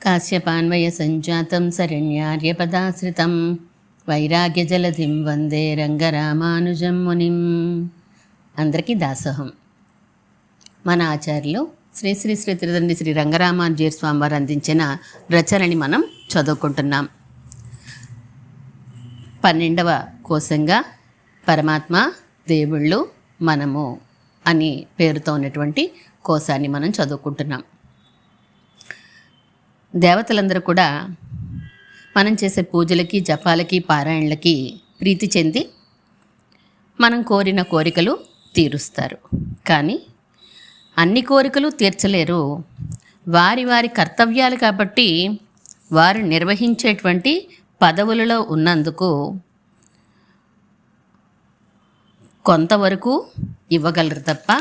కాశ్యపాన్వయ సంజాతం శరణ్యార్యపదాశ్రితం వైరాగ్యజలధిం వందే రంగరామానుజం మునిం. అందరికీ దాసోహం. మన ఆచార్యులు శ్రీ శ్రీ శ్రీ త్రిదండి శ్రీ రంగరామానుజీయ స్వామివారు అందించిన రచనని మనం చదువుకుంటున్నాం. 12వ కోశంగా పరమాత్మ, దేవుళ్ళు, మనము అని పేరుతో ఉన్నటువంటి కోశాన్ని మనం చదువుకుంటున్నాం. దేవతలందరూ కూడా మనం చేసే పూజలకి, జపాలకి, పారాయణలకి ప్రీతి చెంది మనం కోరిన కోరికలు తీరుస్తారు. కానీ అన్ని కోరికలు తీర్చలేరు. వారి వారి కర్తవ్యాలు కాబట్టి వారు నిర్వహించేటువంటి పదవులలో ఉన్నందుకు కొంతవరకు ఇవ్వగలరు తప్ప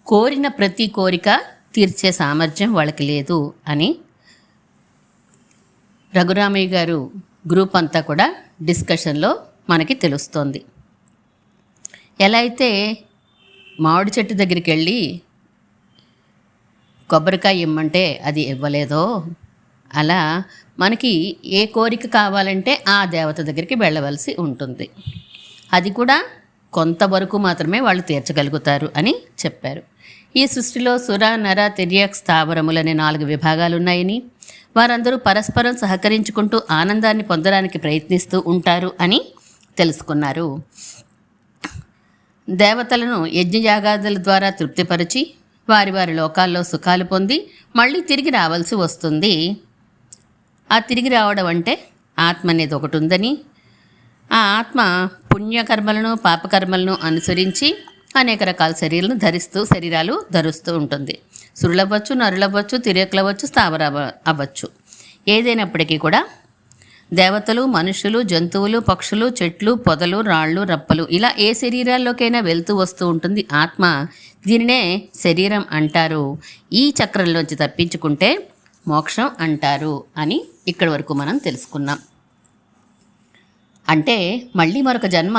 కోరిన ప్రతి కోరిక తీర్చే సామర్థ్యం వాళ్ళకి లేదు అని రఘురామయ్య గారు గ్రూప్ అంతా కూడా డిస్కషన్లో మనకి తెలుస్తోంది. ఎలా అయితే మామిడి చెట్టు దగ్గరికి వెళ్ళి కొబ్బరికాయ ఇమ్మంటే అది ఇవ్వలేదో, అలా మనకి ఏ కోరిక కావాలంటే ఆ దేవత దగ్గరికి వెళ్ళవలసి ఉంటుంది. అది కూడా కొంతవరకు మాత్రమే వాళ్ళు తీర్చగలుగుతారు అని చెప్పారు. ఈ సృష్టిలో సుర, నర, తిర్యక్, స్థావరములనే 4 విభాగాలు ఉన్నాయని, వారందరూ పరస్పరం సహకరించుకుంటూ ఆనందాన్ని పొందడానికి ప్రయత్నిస్తూ ఉంటారు అని తెలుసుకున్నారు. దేవతలను యజ్ఞయాగాదుల ద్వారా తృప్తిపరిచి వారి వారి లోకాల్లో సుఖాలు పొంది మళ్ళీ తిరిగి రావాల్సి వస్తుంది. ఆ తిరిగి రావడం అంటే ఆత్మ అనేది ఒకటి ఉందని, ఆ ఆత్మ పుణ్యకర్మలను, పాపకర్మలను అనుసరించి అనేక రకాల శరీరాలు ధరిస్తూ ఉంటుంది. సురులవ్వచ్చు, నరులవ్వచ్చు, తిర్యకులవ్వచ్చు, స్థావర అవ్వచ్చు. ఏదైనప్పటికీ కూడా దేవతలు, మనుషులు, జంతువులు, పక్షులు, చెట్లు, పొదలు, రాళ్ళు, రప్పలు ఇలా ఏ శరీరాల్లోకైనా వెళ్తూ వస్తూ ఉంటుంది ఆత్మ. దీనినే శరీరం అంటారు. ఈ చక్రంలోంచి తప్పించుకుంటే మోక్షం అంటారు అని ఇక్కడి వరకు మనం తెలుసుకున్నాం. అంటే మళ్ళీ మరొక జన్మ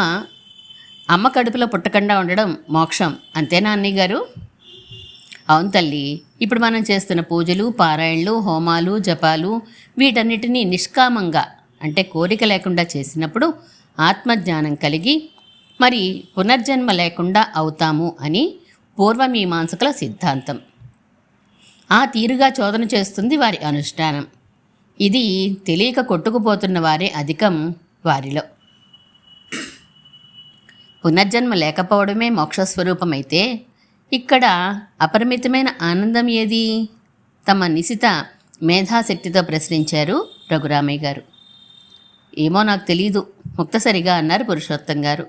అమ్మ కడుపులో పుట్టకుండా ఉండడం మోక్షం, అంతేనా అన్నయ్య గారు? అవును తల్లి. ఇప్పుడు మనం చేస్తున్న పూజలు, పారాయణలు, హోమాలు, జపాలు వీటన్నిటినీ నిష్కామంగా అంటే కోరిక లేకుండా చేసినప్పుడు ఆత్మజ్ఞానం కలిగి మరి పునర్జన్మ లేకుండా అవుతాము అని పూర్వమీమాంసకుల సిద్ధాంతం. ఆ తీరుగా చోదన చేస్తుంది వారి అనుష్ఠానం. ఇది తెలియక కొట్టుకుపోతున్న వారే అధికం వారిలో. పునర్జన్మ లేకపోవడమే మోక్షస్వరూపమైతే ఇక్కడ అపరిమితమైన ఆనందం ఏది? తమ నిశిత మేధాశక్తితో ప్రశ్నించారు రఘురామయ్య గారు. ఏమో నాకు తెలీదు, ముక్తసరిగా అన్నారు పురుషోత్తం గారు.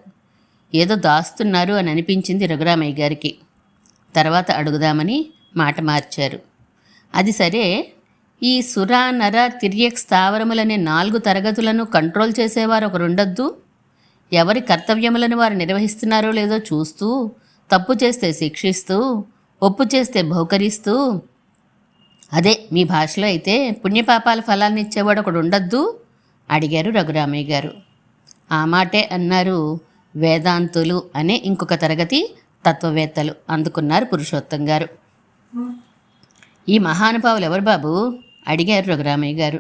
ఏదో దాస్తున్నారు అని అనిపించింది రఘురామయ్య గారికి. తర్వాత అడుగుదామని మాట మార్చారు. అది సరే, ఈ సుర, నర, తిర్యక్, స్థావరములనే 4 తరగతులను కంట్రోల్ చేసేవారు ఒకరుండొద్దు? ఎవరి కర్తవ్యములను వారు నిర్వహిస్తున్నారో లేదో చూస్తూ, తప్పు చేస్తే శిక్షిస్తూ, ఒప్పు చేస్తే బహుకరిస్తూ, అదే మీ భాషలో అయితే పుణ్యపాపాల ఫలాన్ని ఇచ్చేవాడు ఒకడు ఉండొద్దు అడిగారు రఘురామయ్య గారు. ఆ మాటే అన్నారు వేదాంతులు అనే ఇంకొక తరగతి తత్వవేత్తలు, అందుకున్నారు పురుషోత్తం గారు. ఈ మహానుభావులు ఎవరు బాబు అడిగారు రఘురామయ్య గారు.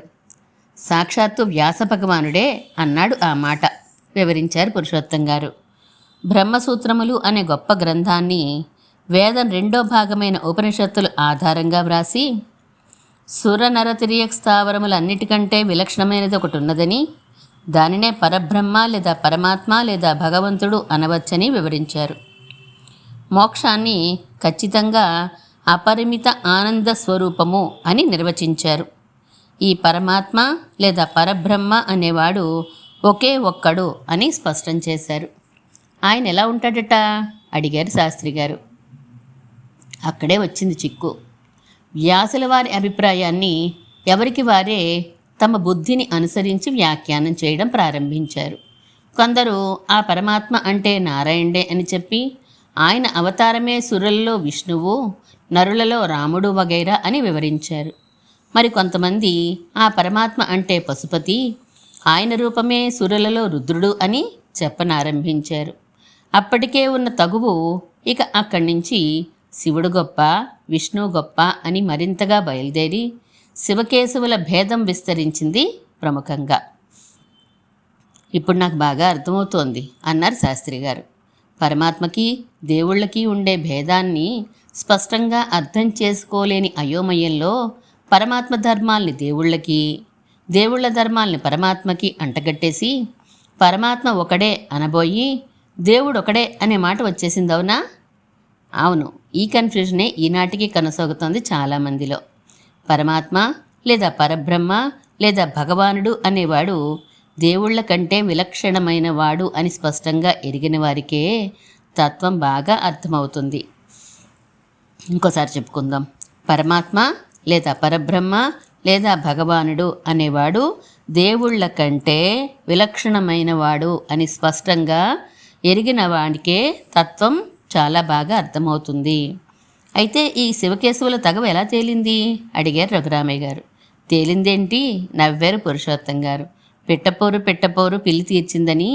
సాక్షాత్తు వ్యాస భగవానుడే అన్నాడు. ఆ మాట వివరించారు పురుషోత్తం గారు. బ్రహ్మసూత్రములు అనే గొప్ప గ్రంథాన్ని వేదం 2వ భాగమైన ఉపనిషత్తులు ఆధారంగా వ్రాసి సుర, నర, తిర్యక్, స్థావరములన్నిటికంటే విలక్షణమైనది ఒకటి ఉన్నదని, దానినే పరబ్రహ్మ లేదా పరమాత్మ లేదా భగవంతుడు అనవచ్చని వివరించారు. మోక్షాన్ని ఖచ్చితంగా అపరిమిత ఆనంద స్వరూపము అని నిర్వచించారు. ఈ పరమాత్మ లేదా పరబ్రహ్మ అనేవాడు ఒకే ఒక్కడు అని స్పష్టం చేశారు. ఆయన ఎలా ఉంటాడట అడిగారు శాస్త్రి గారు. అక్కడే వచ్చింది చిక్కు. వ్యాసుల వారి అభిప్రాయాన్ని ఎవరికి వారే తమ బుద్ధిని అనుసరించి వ్యాఖ్యానం చేయడం ప్రారంభించారు. కొందరు ఆ పరమాత్మ అంటే నారాయణుడే అని చెప్పి ఆయన అవతారమే సురులలో విష్ణువు, నరులలో రాముడు వగైరా అని వివరించారు. మరి కొంతమంది ఆ పరమాత్మ అంటే పశుపతి, ఆయన రూపమే సురులలో రుద్రుడు అని చెప్పనారంభించారు. అప్పటికే ఉన్న తగువు ఇక అక్కడి నుంచి శివుడు గొప్ప, విష్ణువు గొప్ప అని మరింతగా బయలుదేరి శివకేశవుల భేదం విస్తరించింది ప్రముఖంగా. ఇప్పుడు నాకు బాగా అర్థమవుతోంది అన్నారు శాస్త్రి గారు. పరమాత్మకి దేవుళ్ళకి ఉండే భేదాన్ని స్పష్టంగా అర్థం చేసుకోలేని అయోమయంలో పరమాత్మ ధర్మాల్ని దేవుళ్ళకి, దేవుళ్ళ ధర్మాల్ని పరమాత్మకి అంటగట్టేసి పరమాత్మ ఒకడే అనబోయి దేవుడు ఒకడే అనే మాట వచ్చేసింది. అవునా? అవును. ఈ కన్ఫ్యూజనే ఈనాటికి కొనసాగుతోంది చాలామందిలో. పరమాత్మ లేదా పరబ్రహ్మ లేదా భగవానుడు అనేవాడు దేవుళ్ళ కంటే విలక్షణమైన వాడు అని స్పష్టంగా ఎరిగిన వారికే తత్వం బాగా అర్థమవుతుంది. ఇంకోసారి చెప్పుకుందాం. పరమాత్మ లేదా పరబ్రహ్మ లేదా భగవానుడు అనేవాడు దేవుళ్ళ కంటే విలక్షణమైన వాడు అని స్పష్టంగా ఎరిగిన వాడికే తత్వం చాలా బాగా అర్థమవుతుంది. అయితే ఈ శివకేశవుల తగవ ఎలా తేలింది అడిగారు రఘురామయ్య గారు. తేలిందేంటి? నవ్వారు పురుషోత్తం గారు. పెట్టపోరు పిల్లి తీర్చిందని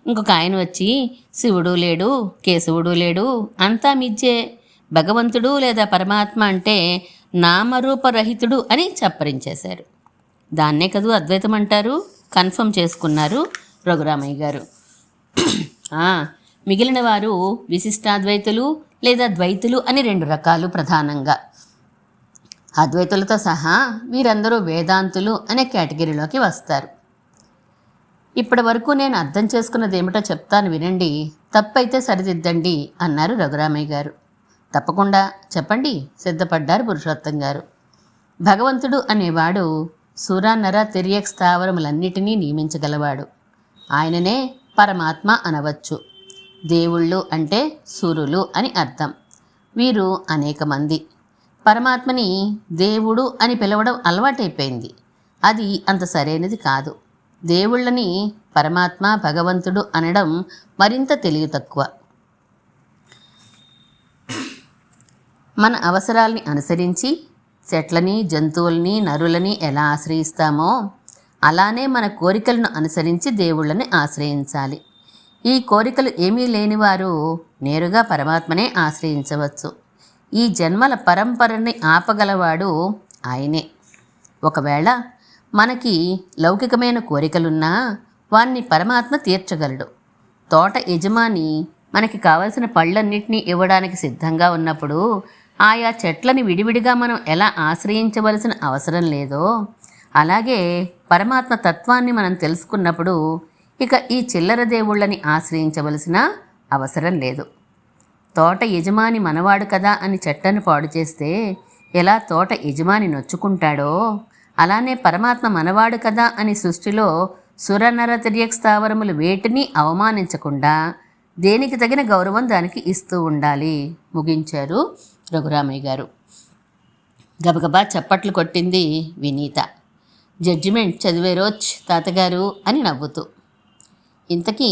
ఇంకొక ఆయన వచ్చి శివుడు లేడు, కేశవుడు లేడు, అంతా మిజ్జే, భగవంతుడు లేదా పరమాత్మ అంటే నామరూపరహితుడు అని చప్పరించేశారు. దాన్నే కదూ అద్వైతం అంటారు. కన్ఫర్మ్ చేసుకున్నారు రఘురామయ్య గారు. మిగిలిన వారు విశిష్టాద్వైతులు లేదా ద్వైతులు అని 2 రకాలు ప్రధానంగా. అద్వైతులతో సహా వీరందరూ వేదాంతులు అనే కేటగిరీలోకి వస్తారు. ఇప్పటి వరకు నేను అర్థం చేసుకున్నది ఏమిటో చెప్తాను వినండి, తప్పైతే సరిదిద్దండి అన్నారు రఘురామయ్య గారు. తప్పకుండా చెప్పండి, సిద్ధపడ్డారు పురుషోత్తం గారు. భగవంతుడు అనేవాడు సురనర తిర్యక్ స్థావరములన్నిటినీ నియమించగలవాడు. ఆయననే పరమాత్మ అనవచ్చు. దేవుళ్ళు అంటే సురులు అని అర్థం. వీరు అనేక మంది. పరమాత్మని దేవుడు అని పిలవడం అలవాటైపోయింది. అది అంత సరైనది కాదు. దేవుళ్ళని పరమాత్మ భగవంతుడు అనడం మరింత తెలివి తక్కువ. మన అవసరాల్ని అనుసరించి చెట్లని, జంతువుల్ని, నరులని ఎలా ఆశ్రయిస్తామో అలానే మన కోరికలను అనుసరించి దేవుళ్ళని ఆశ్రయించాలి. ఈ కోరికలు ఏమీ లేనివారు నేరుగా పరమాత్మనే ఆశ్రయించవచ్చు. ఈ జన్మల పరంపరని ఆపగలవాడు ఆయనే. ఒకవేళ మనకి లౌకికమైన కోరికలున్నా వాన్ని పరమాత్మ తీర్చగలడు. తోట యజమాని మనకి కావలసిన పళ్ళన్నింటినీ ఇవ్వడానికి సిద్ధంగా ఉన్నప్పుడు ఆయా చెట్లని విడివిడిగా మనం ఎలా ఆశ్రయించవలసిన అవసరం లేదో, అలాగే పరమాత్మ తత్వాన్ని మనం తెలుసుకున్నప్పుడు ఇక ఈ చిల్లర దేవుళ్ళని ఆశ్రయించవలసిన అవసరం లేదు. తోట యజమాని మనవాడు కదా అని చెట్లను పాడు చేస్తే ఎలా తోట యజమాని నొచ్చుకుంటాడో, అలానే పరమాత్మ మనవాడు కదా అని సృష్టిలో సురనర తిర్యక్ స్థావరములు వేటిని అవమానించకుండా దేనికి తగిన గౌరవం దానికి ఇస్తూ ఉండాలి ముగించారు రఘురామయ్య గారు. గబగబా చప్పట్లు కొట్టింది వినీత. జడ్జిమెంట్ చదివేరోచ్ తాతగారు అని నవ్వుతూ. ఇంతకీ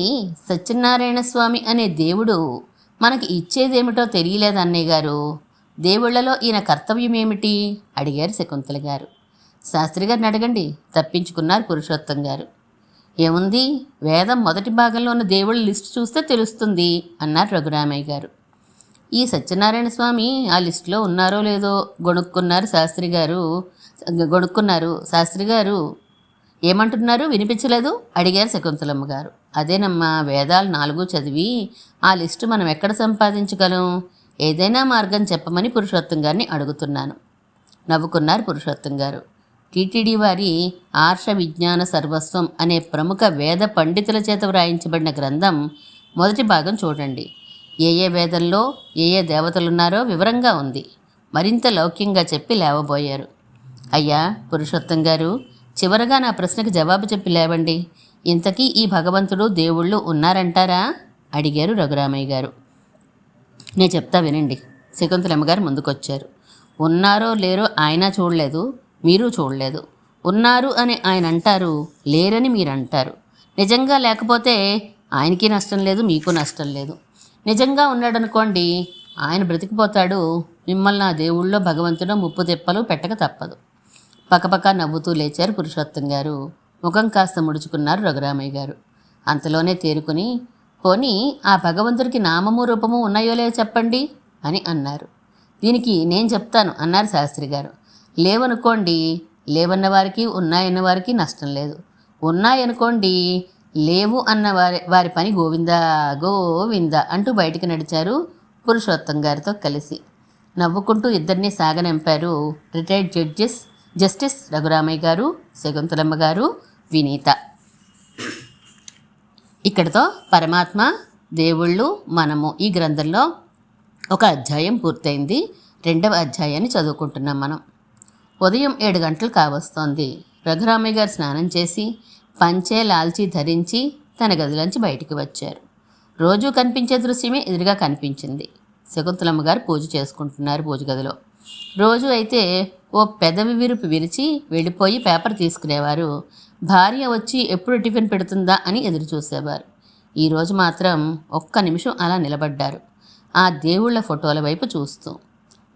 సత్యనారాయణ స్వామి అనే దేవుడు మనకి ఇచ్చేదేమిటో తెలియలేదు అన్నయ్య గారు. దేవుళ్లలో ఈయన కర్తవ్యం ఏమిటి అడిగారు శకుంతల గారు. శాస్త్రి గారిని అడగండి తప్పించుకున్నారు పురుషోత్తం గారు. ఏముంది, వేదం మొదటి భాగంలో ఉన్న దేవుళ్ళ లిస్టు చూస్తే తెలుస్తుంది అన్నారు రఘురామయ్య గారు. ఈ సత్యనారాయణ స్వామి ఆ లిస్టులో ఉన్నారో లేదో గొణుక్కున్నారు శాస్త్రి గారు. ఏమంటున్నారు, వినిపించలేదు అడిగారు శకుంతలమ్మ గారు. అదేనమ్మా, వేదాలు 4 చదివి ఆ లిస్టు మనం ఎక్కడ సంపాదించగలం? ఏదైనా మార్గం చెప్పమని పురుషోత్తం గారిని అడుగుతున్నాను నవ్వుకున్నారు పురుషోత్తం గారు. టీటీడీ వారి ఆర్ష విజ్ఞాన సర్వస్వం అనే ప్రముఖ వేద పండితుల చేత వ్రాయించబడిన గ్రంథం మొదటి భాగం చూడండి. ఏ వేదంలో ఏ దేవతలున్నారో వివరంగా ఉంది. మరింత లౌక్యంగా చెప్పి లేవబోయారు. అయ్యా పురుషోత్తం గారు, చివరగా నా ప్రశ్నకు జవాబు చెప్పి లేవండి. ఇంతకీ ఈ భగవంతుడు దేవుళ్ళు ఉన్నారంటారా అడిగారు రఘురామయ్య గారు. నేను చెప్తా వినండి. శకుంతలమ్మ గారు ముందుకొచ్చారు. ఉన్నారో లేరో ఆయన చూడలేదు, మీరు చూడలేదు. ఉన్నారు అని ఆయన అంటారు, లేరని మీరు అంటారు. నిజంగా లేకపోతే ఆయనకి నష్టం లేదు, మీకు నష్టం లేదు. నిజంగా ఉన్నాడనుకోండి, ఆయన బ్రతికిపోతాడు. మిమ్మల్ని ఆ దేవుళ్ళో భగవంతుడో ముప్పు తెప్పలు పెట్టక తప్పదు. పక్కపక్క నవ్వుతూ లేచారు పురుషోత్తం గారు. ముఖం కాస్త ముడుచుకున్నారు రఘురామయ్య గారు. అంతలోనే తేరుకుని, పోనీ ఆ భగవంతుడికి నామము రూపము ఉన్నాయో లేవో చెప్పండి అని అన్నారు. దీనికి నేను చెప్తాను అన్నారు శాస్త్రి గారు. లేవనుకోండి, లేవన్న వారికి ఉన్నాయన్న వారికి నష్టం లేదు. ఉన్నాయనుకోండి, లేవు అన్న వారి పని గోవిందా గోవిందా అంటూ బయటికి నడిచారు పురుషోత్తం గారితో కలిసి. నవ్వుకుంటూ ఇద్దరినీ సాగనంపారు రిటైర్డ్ జస్టిస్ రఘురామయ్య గారు, శకుంతలమ్మ గారు, వినీత. ఇక్కడితో పరమాత్మ, దేవుళ్ళు, మనము ఈ గ్రంథంలో ఒక అధ్యాయం పూర్తయింది. 2వ అధ్యాయాన్ని చదువుకుంటున్నాం మనం. ఉదయం 7 గంటలు కావస్తోంది. రఘురామయ్య గారు స్నానం చేసి పంచే లాల్చీ ధరించి తన గదిలోంచి బయటికి వచ్చారు. రోజూ కనిపించే దృశ్యమే ఎదురుగా కనిపించింది. శకుంతలమ్మ గారు పూజ చేసుకుంటున్నారు పూజ గదిలో. రోజు అయితే ఓ పెదవి విరుపు విరిచి వెళ్ళిపోయి పేపర్ తీసుకునేవారు. భార్య వచ్చి ఎప్పుడు టిఫిన్ పెడుతుందా అని ఎదురు చూసేవారు. ఈరోజు మాత్రం ఒక్క నిమిషం అలా నిలబడ్డారు, ఆ దేవుళ్ల ఫోటోల వైపు చూస్తూ.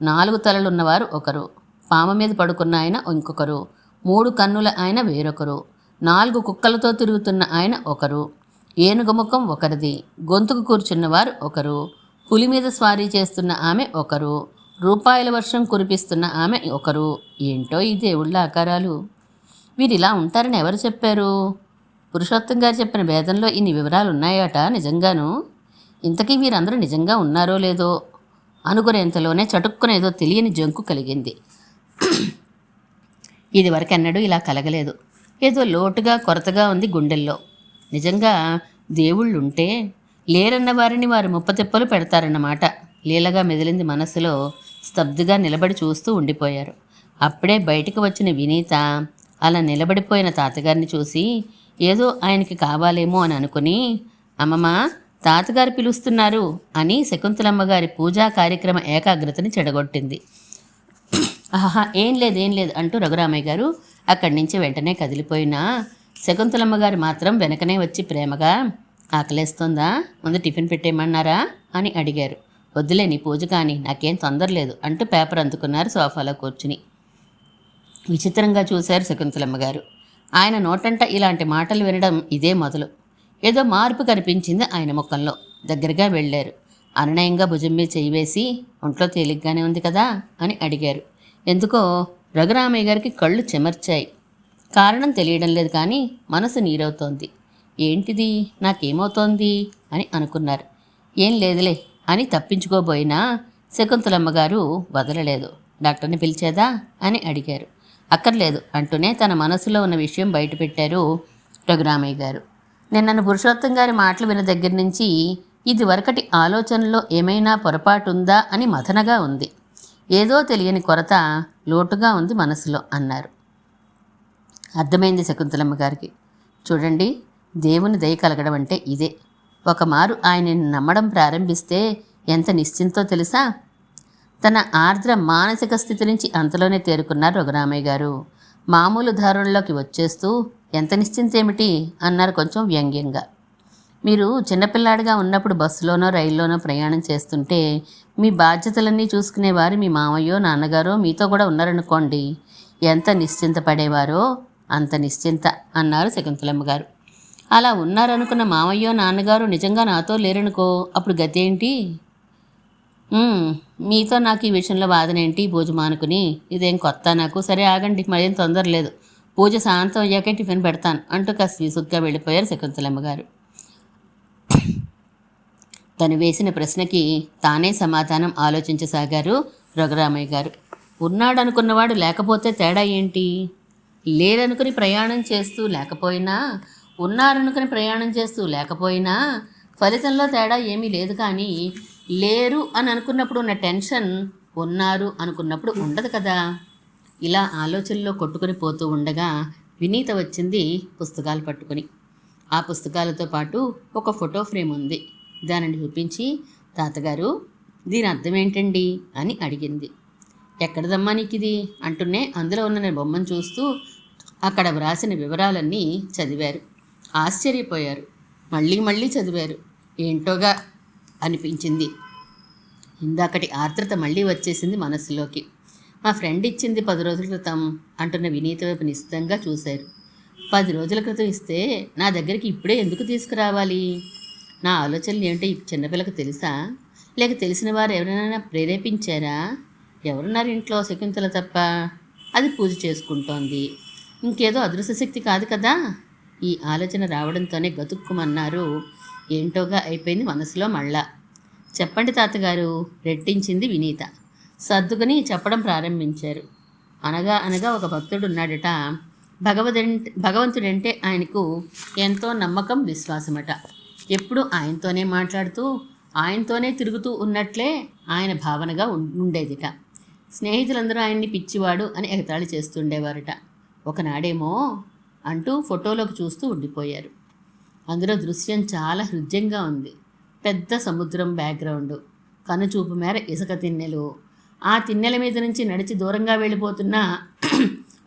4 తలలున్నవారు ఒకరు, పాము మీద పడుకున్న ఆయన ఇంకొకరు, 3 కన్నుల ఆయన వేరొకరు, 4 కుక్కలతో తిరుగుతున్న ఆయన ఒకరు, ఏనుగు ముఖం ఒకరిది, గొంతుకు కూర్చున్నవారు ఒకరు, పులి మీద స్వారీ చేస్తున్న ఆమె ఒకరు, రూపాయల వర్షం కురిపిస్తున్న ఆమె ఒకరు. ఏంటో ఈ దేవుళ్ళ ఆకారాలు! వీరిలా ఉంటారని ఎవరు చెప్పారు? పురుషోత్తం గారు చెప్పిన వేదంలో ఇన్ని వివరాలు ఉన్నాయట నిజంగాను. ఇంతకీ వీరందరూ నిజంగా ఉన్నారో లేదో అనుకునేంతలోనే చటుక్కునేదో తెలియని జంకు కలిగింది. ఇది వరకెన్నడూ ఇలా కలగలేదు. ఏదో లోటుగా కొరతగా ఉంది గుండెల్లో. నిజంగా దేవుళ్ళుంటే లేరన్న వారిని వారు ముప్పతిప్పలు పెడతారన్నమాట. లీలగా మెదిలింది మనసులో. స్తబ్దుగా నిలబడి చూస్తూ ఉండిపోయారు. అప్పుడే బయటికి వచ్చిన వినీత అలా నిలబడిపోయిన తాతగారిని చూసి ఏదో ఆయనకి కావాలేమో అని అనుకుని, అమ్మమ్మ, తాతగారు పిలుస్తున్నారు అని శకుంతలమ్మ గారి పూజా కార్యక్రమ ఏకాగ్రతని చెడగొట్టింది. ఆహా, ఏం లేదు అంటూ రఘురామయ్య గారు అక్కడి నుంచి వెంటనే కదిలిపోయినా శకుంతలమ్మ గారు మాత్రం వెనకనే వచ్చి ప్రేమగా, ఆకలేస్తోందా, ముందు టిఫిన్ పెట్టేయమన్నారా అని అడిగారు. వద్దులే, నీ పూజ కానీ, నాకేం తొందర లేదు అంటూ పేపర్ అందుకున్నారు సోఫాలో కూర్చుని. విచిత్రంగా చూశారు శకుంతలమ్మ గారు. ఆయన నోటంట ఇలాంటి మాటలు వినడం ఇదే మొదలు. ఏదో మార్పు కనిపించింది ఆయన ముఖంలో. దగ్గరగా వెళ్ళారు. అనునయంగా భుజం మీద చేయి వేసి, ఒంట్లో తేలిగ్గానే ఉంది కదా అని అడిగారు. ఎందుకో రఘురామయ్య గారికి కళ్ళు చెమర్చాయి. కారణం తెలియడం లేదు కానీ మనసు నీరవుతోంది. ఏంటిది, నాకేమవుతోంది అని అనుకున్నారు. ఏం లేదులే అని తప్పించుకోబోయినా శకుంతలమ్మ గారు వదలలేదు. డాక్టర్ని పిలిచేదా అని అడిగారు. అక్కర్లేదు అంటూనే తన మనసులో ఉన్న విషయం బయటపెట్టారు రఘురామయ్య గారు. నిన్నను పురుషోత్తం గారి మాటలు విన్న దగ్గర నుంచి ఇది వరకటి ఆలోచనలో ఏమైనా పొరపాటుందా అని మథనగా ఉంది. ఏదో తెలియని కొరత, లోటుగా ఉంది మనసులో అన్నారు. అర్థమైంది శకుంతలమ్మ గారికి. చూడండి, దేవుని దయ కలగడం అంటే ఇదే. ఒకమారు ఆయనని నమ్మడం ప్రారంభిస్తే ఎంత నిశ్చింతో తెలుసా? తన ఆర్ద్ర మానసిక స్థితి నుంచి అంతలోనే తేరుకున్నారు రఘురామయ్య గారు. మామూలు ధారణలోకి వచ్చేస్తూ, ఎంత నిశ్చింతేమిటి అన్నారు కొంచెం వ్యంగ్యంగా. మీరు చిన్నపిల్లాడిగా ఉన్నప్పుడు బస్సులోనో రైల్లోనో ప్రయాణం చేస్తుంటే మీ బాధ్యతలన్నీ చూసుకునేవారు మీ మామయ్యో నాన్నగారో మీతో కూడా ఉన్నారనుకోండి, ఎంత నిశ్చింత పడేవారో అంత నిశ్చింత అన్నారు శకుంతలమ్మ గారు. అలా ఉన్నారనుకున్న మామయ్యో నాన్నగారు నిజంగా నాతో లేరనుకో, అప్పుడు గతి ఏంటి? మీతో నాకు ఈ విషయంలో వాదనేంటి, పూజ మానుకుని, ఇదేం కొత్త నాకు. సరే ఆగండి, మరేం తొందర లేదు, పూజ శాంతం అయ్యాకే టిఫిన్ పెడతాను అంటూ కాస్త విసుగ్గా వెళ్ళిపోయారు శకుంతలమ్మ గారు. తను వేసిన ప్రశ్నకి తానే సమాధానం ఆలోచించసాగారు రఘురామయ్య గారు. ఉన్నాడనుకున్నవాడు లేకపోతే తేడా ఏంటి? లేరనుకుని ప్రయాణం చేస్తూ లేకపోయినా, ఉన్నారనుకుని ప్రయాణం చేస్తూ లేకపోయినా ఫలితంలో తేడా ఏమీ లేదు. కానీ లేరు అని అనుకున్నప్పుడు ఉన్న టెన్షన్ ఉన్నారు అనుకున్నప్పుడు ఉండదు కదా. ఇలా ఆలోచనలో కొట్టుకుని పోతూ ఉండగా వినీత వచ్చింది పుస్తకాలు పట్టుకుని. ఆ పుస్తకాలతో పాటు ఒక ఫోటో ఫ్రేమ్ ఉంది. దానిని చూపించి, తాతగారు, దీని అర్థం ఏంటండి అని అడిగింది. ఎక్కడదమ్మా నీకు ఇది అంటూనే అందులో ఉన్న బొమ్మను చూస్తూ అక్కడ వ్రాసిన వివరాలన్నీ చదివారు. ఆశ్చర్యపోయారు. మళ్ళీ చదివారు. ఏంటోగా అనిపించింది. ఇందాకటి ఆర్ద్రత మళ్ళీ వచ్చేసింది మనసులోకి. మా ఫ్రెండ్ ఇచ్చింది 10 రోజుల క్రితం అంటున్న వినీత వైపు నిశ్చితంగా చూశారు. 10 రోజుల క్రితం ఇస్తే నా దగ్గరికి ఇప్పుడే ఎందుకు తీసుకురావాలి? నా ఆలోచనలు ఏమిటో ఈ చిన్నపిల్లకి తెలుసా? లేక తెలిసిన వారు ఎవరైనా ప్రేరేపించారా? ఎవరున్నారు ఇంట్లో, శకుంతల తప్ప? అది పూజ చేసుకుంటోంది. ఇంకేదో అదృశ్యశక్తి కాదు కదా. ఈ ఆలోచన రావడంతోనే గతుక్కుమన్నారు. ఏంటోగా అయిపోయింది మనసులో మళ్ళా. చెప్పండి తాతగారు, రెట్టించింది వినీత. సర్దుకుని చెప్పడం ప్రారంభించారు. అనగా అనగా ఒక భక్తుడు ఉన్నాడట. భగవంతుడంటే ఆయనకు ఎంతో నమ్మకం, విశ్వాసమట. ఎప్పుడూ ఆయనతోనే మాట్లాడుతూ ఆయనతోనే తిరుగుతూ ఉన్నట్లే ఆయన భావనగా ఉండేదిట. స్నేహితులందరూ ఆయన్ని పిచ్చివాడు అని ఎగతాళి చేస్తుండేవారట. ఒకనాడేమో అంటూ ఫోటోలోకి చూస్తూ ఉండిపోయారు. అందులో దృశ్యం చాలా హృద్యంగా ఉంది. పెద్ద సముద్రం బ్యాక్గ్రౌండు, కనుచూపు మేర ఇసుక తిన్నెలు, ఆ తిన్నెల మీద నుంచి నడిచి దూరంగా వెళ్ళిపోతున్న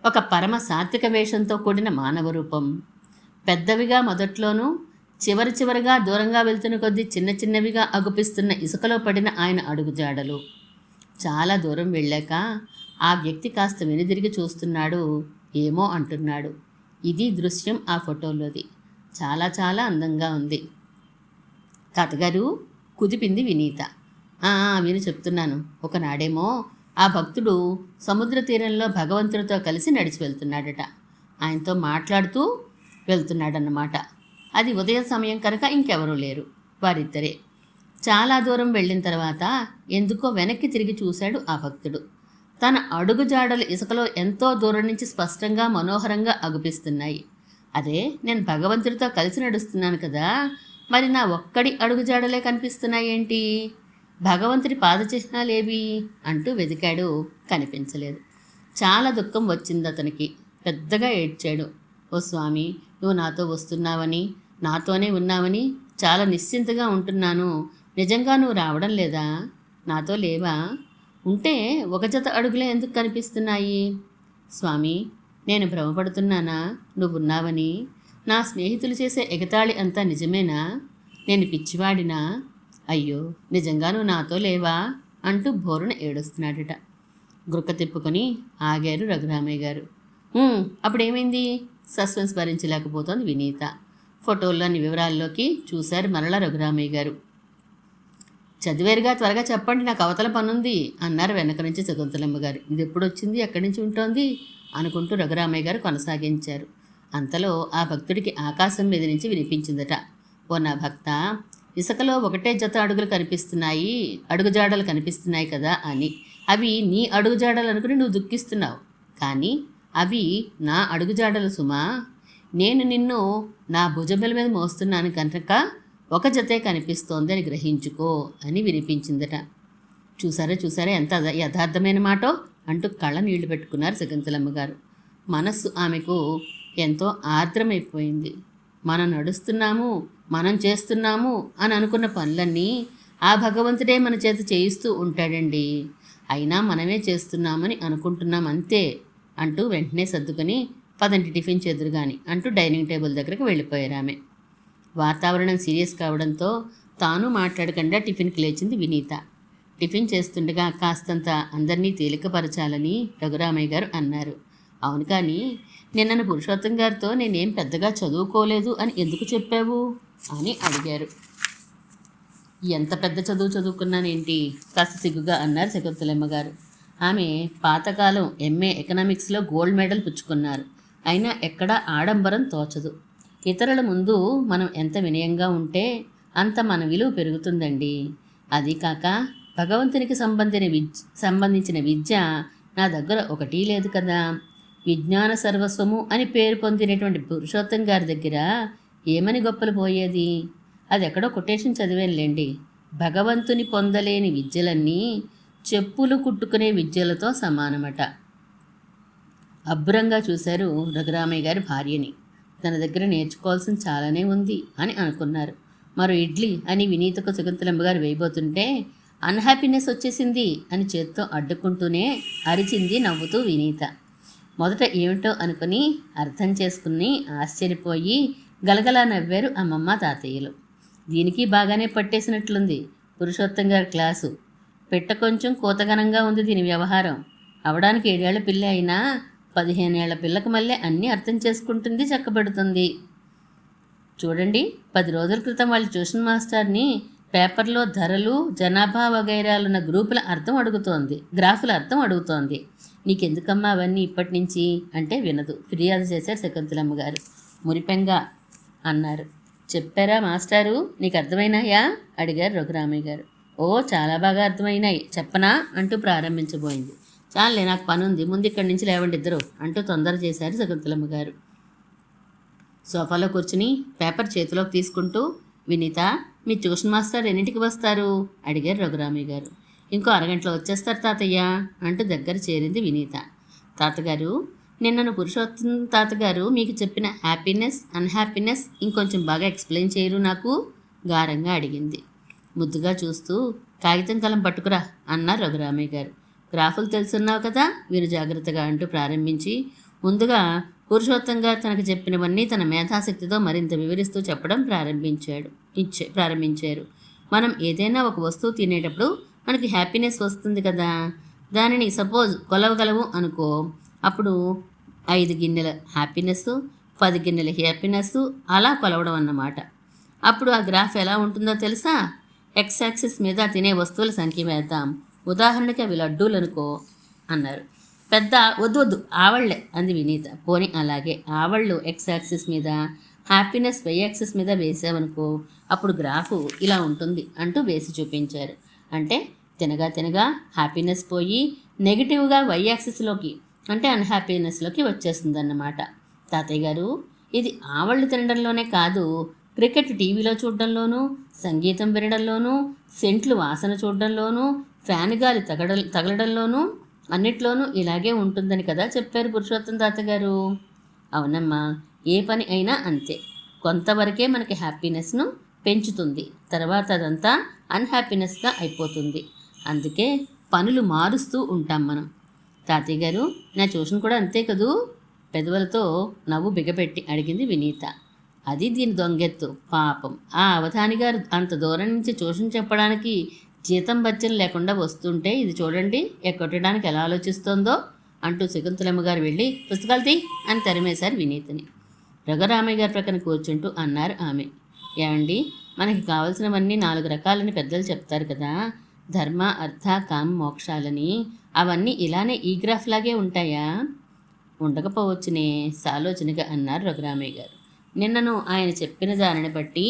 ఒక పరమ సాత్విక వేషంతో కూడిన మానవ రూపం. పెద్దవిగా మొదట్లోనూ, చివరిగా దూరంగా వెళ్తున్న కొద్దీ చిన్న చిన్నవిగా అగుపిస్తున్న ఇసుకలో పడిన ఆయన అడుగుజాడలు. చాలా దూరం వెళ్ళాక ఆ వ్యక్తి కాస్త వెనుదిరిగి చూస్తున్నాడు, ఏమో అంటున్నాడు. ఇది దృశ్యం ఆ ఫోటోలోది. చాలా చాలా అందంగా ఉంది. తాతగారు, కుదిపింది వినీత. విని చెప్తున్నాను. ఒకనాడేమో ఆ భక్తుడు సముద్ర తీరంలో భగవంతుడితో కలిసి నడిచి వెళ్తున్నాడట. ఆయనతో మాట్లాడుతూ వెళ్తున్నాడన్నమాట. అది ఉదయ సమయం కనుక ఇంకెవరూ లేరు, వారిద్దరే. చాలా దూరం వెళ్ళిన తర్వాత ఎందుకో వెనక్కి తిరిగి చూశాడు ఆ భక్తుడు. తన అడుగుజాడలు ఇసుకలో ఎంతో దూరం నుంచి స్పష్టంగా మనోహరంగా అగుపిస్తున్నాయి. అదే, నేను భగవంతుడితో కలిసి నడుస్తున్నాను కదా, మరి నా ఒక్కడి అడుగుజాడలే కనిపిస్తున్నాయేంటి? భగవంతుడి పాదచిహ్నాలేవి అంటూ వెతికాడు, కనిపించలేదు. చాలా దుఃఖం వచ్చింది అతనికి. పెద్దగా ఏడ్చాడు. ఓ స్వామి, నువ్వు నాతో వస్తున్నావని, నాతోనే ఉన్నావని చాలా నిశ్చింతగా ఉంటున్నాను. నిజంగా నువ్వు రావడం లేదా? నాతో లేవా? ఉంటే ఒక జత అడుగులే ఎందుకు కనిపిస్తున్నాయి? స్వామి, నేను భ్రమపడుతున్నానా నువ్వున్నావని? నా స్నేహితులు చేసే ఎగతాళి అంతా నిజమేనా? నేను పిచ్చివాడినా? అయ్యో, నిజంగా నువ్వు నాతో లేవా అంటూ బోరున ఏడుస్తున్నాడట. గురక తిప్పుకొని ఆగారు రఘురామయ్య గారు. అప్పుడేమైంది? సస్పెన్స్ భరించలేకపోతోంది వినీత. ఫోటోల్లోని వివరాల్లోకి చూశారు మరలా రఘురామయ్య గారు. చదివేరుగా, త్వరగా చెప్పండి, నాకు అవతల పనుంది అన్నారు వెనక నుంచి శకుంతలమ్మ గారు. ఇది ఎప్పుడొచ్చింది, ఎక్కడి నుంచి ఉంటోంది అనుకుంటూ రఘురామయ్య గారు కొనసాగించారు. అంతలో ఆ భక్తుడికి ఆకాశం మీద నుంచి వినిపించిందట. ఓ నా భక్త, ఇసుకలో ఒకటే జత అడుగులు కనిపిస్తున్నాయి, అడుగుజాడలు కనిపిస్తున్నాయి కదా అని. అవి నీ అడుగుజాడలు అనుకుని నువ్వు దుఃఖిస్తున్నావు, కానీ అవి నా అడుగుజాడలు సుమా. నేను నిన్ను నా భుజబెల మీద మోస్తున్నాను కనుక ఒక జతే కనిపిస్తోంది అని గ్రహించుకో అని వినిపించిందట. చూసారా ఎంత యథార్థమైన మాటో అంటూ కళ్ళ నీళ్లు పెట్టుకున్నారు శకుంతలమ్మ గారు. మనస్సు ఆమెకు ఎంతో ఆర్ద్రమైపోయింది. మనం నడుస్తున్నాము, మనం చేస్తున్నాము అని అనుకున్న పనులన్నీ ఆ భగవంతుడే మన చేత చేయిస్తూ ఉంటాడండి. అయినా మనమే చేస్తున్నామని అనుకుంటున్నాం అంతే అంటూ వెంటనే సర్దుకొని పదంటి టిఫిన్ చేదురు కానీ అంటూ డైనింగ్ టేబుల్ దగ్గరకు వెళ్ళిపోయారు ఆమె. వాతావరణం సీరియస్ కావడంతో తాను మాట్లాడకుండా టిఫిన్కి లేచింది వినీత. టిఫిన్ చేస్తుండగా కాస్తంత అందరినీ తేలికపరచాలని రఘురామయ్య గారు అన్నారు. అవును, కానీ నిన్న పురుషోత్తం గారితో నేనేం పెద్దగా చదువుకోలేదు అని ఎందుకు చెప్పావు అని అడిగారు. ఎంత పెద్ద చదువు చదువుకున్నానేంటి, కాస్త సిగ్గుగా అన్నారు శకుంతలమ్మ గారు. ఆమె పాతకాలం ఎంఏ ఎకనామిక్స్లో గోల్డ్ మెడల్ పుచ్చుకున్నారు. అయినా ఎక్కడా ఆడంబరం తోచదు. ఇతరుల ముందు మనం ఎంత వినయంగా ఉంటే అంత మన విలువ పెరుగుతుందండి. అది కాక భగవంతునికి సంబంధించిన విద్య నా దగ్గర ఒకటి లేదు కదా. విజ్ఞాన సర్వస్వము అని పేరు పొందినటువంటి పురుషోత్తం గారి దగ్గర ఏమని గొప్పలు పోయేది? అది ఎక్కడో కొటేషన్ చదివానులేండి. భగవంతుని పొందలేని విద్యలన్నీ చెప్పులు కుట్టుకునే విద్యలతో సమానమట. అబ్బురంగా చూశారు రఘురామయ్య గారి భార్యని. తన దగ్గర నేర్చుకోవాల్సింది చాలానే ఉంది అని అనుకున్నారు. మరో ఇడ్లీ అని వినీతకు శకుంతలమ్మ గారు వేయబోతుంటే అన్హ్యాపీనెస్ వచ్చేసింది అని చేత్తో అడ్డుకుంటూనే అరిచింది నవ్వుతూ వినీత. మొదట ఏమిటో అనుకుని అర్థం చేసుకుని ఆశ్చర్యపోయి గలగలా నవ్వారు అమ్మమ్మ తాతయ్యలు. దీనికి బాగానే పట్టేసినట్లుంది పురుషోత్తం గారి క్లాసు. పెట్ట కొంచెం కూతగనంగా ఉంది దీని వ్యవహారం. అవడానికి 7 ఏళ్ల పిల్ల అయినా 15 ఏళ్ల పిల్లకు మళ్ళీ అన్నీ అర్థం చేసుకుంటుంది, చక్కబెడుతుంది. చూడండి, 10 రోజుల క్రితం వాళ్ళ ట్యూషన్ మాస్టర్ని పేపర్లో ధరలు, జనాభా వగైరాలున్న గ్రాఫుల అర్థం అడుగుతోంది. నీకెందుకమ్మా అవన్నీ ఇప్పటి నుంచి అంటే వినదు. ఫిర్యాదు చేశారు శకుంతలమ్మ గారు. మురిపెంగా అన్నారు. చెప్పారా మాస్టారు, నీకు అర్థమైనాయా అడిగారు రఘురామయ్య గారు. ఓ చాలా బాగా అర్థమైనాయి, చెప్పనా అంటూ ప్రారంభించబోయింది. చాలే, నాకు పని ఉంది, ముందు ఇక్కడి నుంచి లేవండి ఇద్దరు అంటూ తొందర చేశారు శకుంతలమ్మ గారు. సోఫాలో కూర్చుని పేపర్ చేతిలోకి తీసుకుంటూ, వినీత, మీ ట్యూషన్ మాస్టర్ ఎన్నింటికి వస్తారు అడిగారు రఘురామయ్య గారు. ఇంకో అరగంటలో వచ్చేస్తారు తాతయ్య అంటూ దగ్గర చేరింది వినీత. తాతగారు, నిన్నను పురుషోత్తం తాతగారు మీకు చెప్పిన హ్యాపీనెస్ అన్హ్యాపీనెస్ ఇంకొంచెం బాగా ఎక్స్ప్లెయిన్ చేయరు నాకు గారంగా అడిగింది. ముద్దుగా చూస్తూ, కాగితం కలం పట్టుకురా అన్నారు రఘురామయ్య గారు. గ్రాఫులు తెలుసున్నావు కదా, వీరు జాగ్రత్తగా అంటూ ప్రారంభించి ముందుగా పురుషోత్తంగా తనకు చెప్పినవన్నీ తన మేధాశక్తితో మరింత వివరిస్తూ చెప్పడం ప్రారంభించారు. మనం ఏదైనా ఒక వస్తువు తినేటప్పుడు మనకి హ్యాపీనెస్ వస్తుంది కదా, దానిని సపోజ్ కొలవగలవు అనుకో, అప్పుడు 5 గిన్నెల హ్యాపీనెస్, 10 గిన్నెల హ్యాపీనెస్ అలా కొలవడం అన్నమాట. అప్పుడు ఆ గ్రాఫ్ ఎలా ఉంటుందో తెలుసా? ఎక్స్ యాక్సిస్ మీద తినే వస్తువుల సంఖ్య వేద్దాం. ఉదాహరణకి అవి లడ్డూలు అనుకో అన్నారు. పెద్ద వద్దు ఆవళ్లే అంది వినీత. పోనీ అలాగే, ఆవళ్ళు ఎక్స్ యాక్సిస్ మీద, హ్యాపీనెస్ వై యాక్సిస్ మీద వేసావనుకో, అప్పుడు గ్రాఫు ఇలా ఉంటుంది అంటూ వేసి చూపించారు. అంటే తినగా తినగా హ్యాపీనెస్ పోయి నెగిటివ్గా వై యాక్సిస్లోకి అంటే అన్హ్యాపీనెస్లోకి వచ్చేస్తుందన్నమాట. తాతయ్య గారు, ఇది ఆవళ్ళు తినడంలోనే కాదు, క్రికెట్ టీవీలో చూడడంలోనూ, సంగీతం వినడంలోనూ, సెంట్లు వాసన చూడడంలోనూ, ఫ్యాన్ గాలి తగలడంలోనూ అన్నిట్లోనూ ఇలాగే ఉంటుందని కదా చెప్పారు పురుషోత్తం తాతగారు. అవునమ్మా, ఏ పని అయినా అంతే. కొంతవరకే మనకి హ్యాపీనెస్ను పెంచుతుంది, తర్వాత అదంతా అన్హ్యాపీనెస్గా అయిపోతుంది. అందుకే పనులు మారుస్తూ ఉంటాం మనం. తాతయ్య గారు, నా ట్యూషన్ కూడా అంతే కదూ పెదవులతో నవ్వు బిగపెట్టి అడిగింది వినీత. అది దీని దొంగెత్తు. పాపం ఆ అవధాని గారు అంత దూరం నుంచి ట్యూషన్ చెప్పడానికి జీతం బచ్చం లేకుండా వస్తుంటే ఇది చూడండి ఎక్కొట్టడానికి ఎలా ఆలోచిస్తోందో అంటూ శకుంతలమ్మ గారు వెళ్ళి పుస్తకాలు తీ అని తరిమేశారు వినీతని. రఘురామయ్య గారి ప్రక్కన కూర్చుంటూ అన్నారు ఆమె. ఏమండి, మనకి కావలసినవన్నీ 4 రకాలని పెద్దలు చెప్తారు కదా, ధర్మ అర్థ కామ మోక్షాలని. అవన్నీ ఇలానే ఈ గ్రాఫ్ లాగే ఉంటాయా? ఉండకపోవచ్చునే సాలోచనగా అన్నారు రఘురామయ్య గారు. నిన్నను ఆయన చెప్పిన దానిని బట్టి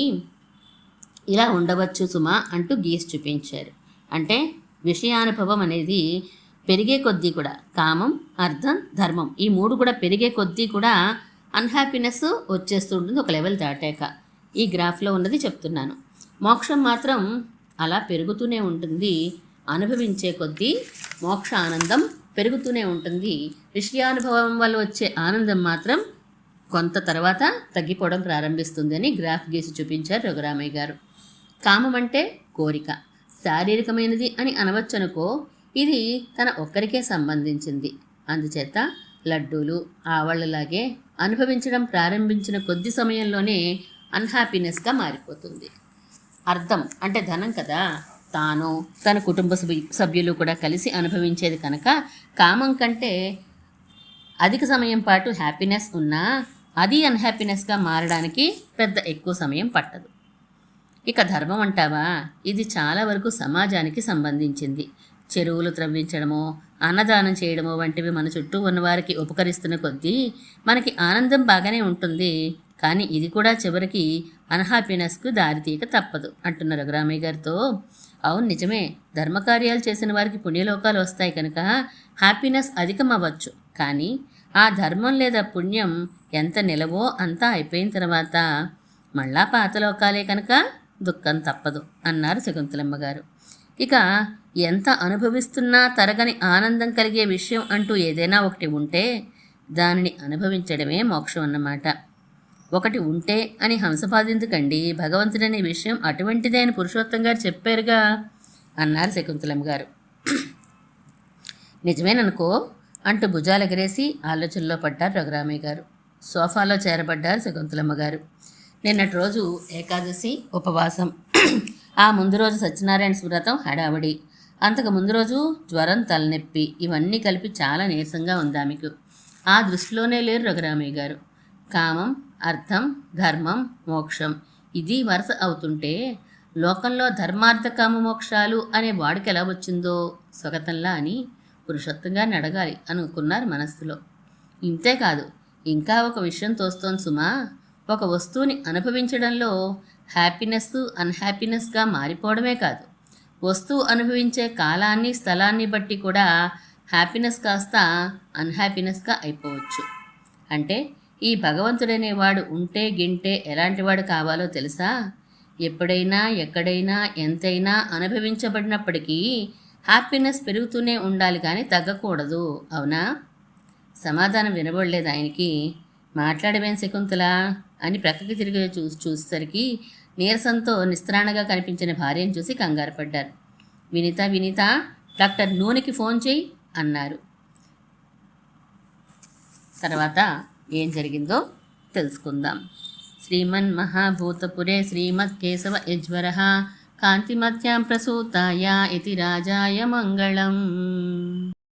ఇలా ఉండవచ్చు సుమా అంటూ గీసి చూపించారు. అంటే విషయానుభవం అనేది పెరిగే కొద్దీ కూడా కామం, అర్థం, ధర్మం ఈ 3 కూడా పెరిగే కొద్దీ కూడా అన్హ్యాపీనెస్ వచ్చేస్తూ ఉంటుంది ఒక లెవెల్ దాటాక. ఈ గ్రాఫ్లో ఉన్నది చెప్తున్నాను. మోక్షం మాత్రం అలా పెరుగుతూనే ఉంటుంది. అనుభవించే కొద్దీ మోక్ష ఆనందం పెరుగుతూనే ఉంటుంది. విషయానుభవం వల్ల వచ్చే ఆనందం మాత్రం కొంత తర్వాత తగ్గిపోవడం ప్రారంభిస్తుంది అని గ్రాఫ్ గీసి చూపించారు రఘురామయ్య గారు. కామం అంటే కోరిక, శారీరకమైనది అని అనవచ్చనుకో, ఇది తన ఒక్కరికే సంబంధించింది. అందుచేత లడ్డూలు ఆవళ్ళలాగే అనుభవించడం ప్రారంభించిన కొద్ది సమయంలోనే అన్హ్యాపీనెస్గా మారిపోతుంది. అర్థం అంటే ధనం కదా, తాను తన కుటుంబ సభ్యులు కూడా కలిసి అనుభవించేది కనుక కామం కంటే అధిక సమయం పాటు హ్యాపీనెస్ ఉన్నా అది అన్హ్యాపీనెస్గా మారడానికి పెద్ద ఎక్కువ సమయం పట్టదు. ఇక ధర్మం అంటావా, ఇది చాలా వరకు సమాజానికి సంబంధించింది. చెరువులు త్రవ్వించడమో, అన్నదానం చేయడమో వంటివి మన చుట్టూ ఉన్నవారికి ఉపకరిస్తున్న కొద్దీ మనకి ఆనందం బాగానే ఉంటుంది. కానీ ఇది కూడా చివరికి అన్హ్యాపీనెస్కు దారితీయక తప్పదు అంటున్న రఘురామయ్య గారితో. అవును నిజమే, ధర్మకార్యాలు చేసిన వారికి పుణ్యలోకాలు వస్తాయి కనుక హ్యాపీనెస్ అధికం అవ్వచ్చు. కానీ ఆ ధర్మం లేదా పుణ్యం ఎంత నిలవో అంతా అయిపోయిన తర్వాత మళ్ళా పాతలోకాలే కనుక దుఃఖం తప్పదు అన్నారు శకుంతలమ్మ గారు. ఇక ఎంత అనుభవిస్తున్నా తరగని ఆనందం కలిగే విషయం అంటూ ఏదైనా ఒకటి ఉంటే దానిని అనుభవించడమే మోక్షం అన్నమాట. ఒకటి ఉంటే అని హంసపాదెందుకండి, భగవంతుడనే విషయం అటువంటిదే అని పురుషోత్తం గారు చెప్పారుగా అన్నారు శకుంతలమ్మ గారు. నిజమేననుకో అంటూ భుజాలెగరేసి ఆలోచనలో పడ్డారు రఘురామయ్య గారు. సోఫాలో చేరబడ్డారు శకుంతలమ్మ గారు. నిన్నటి రోజు ఏకాదశి ఉపవాసం, ఆ ముందు రోజు సత్యనారాయణ వ్రతం హడావడి, అంతకు ముందు రోజు జ్వరం, తలనొప్పి, ఇవన్నీ కలిపి చాలా నీరసంగా ఉంది ఆమెకు. ఆ దృష్టిలోనే లేరు రఘురామయ్య గారు. కామం, అర్థం, ధర్మం, మోక్షం ఇది వరుస అవుతుంటే లోకంలో ధర్మార్థ కామ మోక్షాలు అనే వాడికి ఎలా వచ్చిందో స్వగతంలా అని పురుషోత్తంగారిని అడగాలి అనుకున్నారు మనస్సులో. ఇంతేకాదు, ఇంకా ఒక విషయం తోస్తోంది సుమా. ఒక వస్తువుని అనుభవించడంలో హ్యాపీనెస్ అన్హ్యాపీనెస్గా మారిపోవడమే కాదు, వస్తువు అనుభవించే కాలాన్ని స్థలాన్ని బట్టి కూడా హ్యాపీనెస్ కాస్త అన్హ్యాపీనెస్గా అయిపోవచ్చు. అంటే ఈ భగవంతుడనేవాడు ఉంటే గింటే ఎలాంటివాడు కావాలో తెలుసా? ఎప్పుడైనా ఎక్కడైనా ఎంతైనా అనుభవించబడినప్పటికీ హ్యాపీనెస్ పెరుగుతూనే ఉండాలి కానీ తగ్గకూడదు. అవునా? సమాధానం వినబడలేదు ఆయనకి. మాట్లాడమేం శకుంతల అని ప్రక్కకి తిరిగి చూసేసరికి నీరసంతో నిస్త్రాణగా కనిపించిన భార్యను చూసి కంగారు పడ్డారు. వినీత, డాక్టర్ నూనెకి ఫోన్ చేయి అన్నారు. తర్వాత ఏం జరిగిందో తెలుసుకుందాం. శ్రీమన్మహాభూతపురే శ్రీమత్కేశవ యజ్వర కాంతిమత్యాం ప్రసూతాయ ఇతి రాజాయ మంగళం.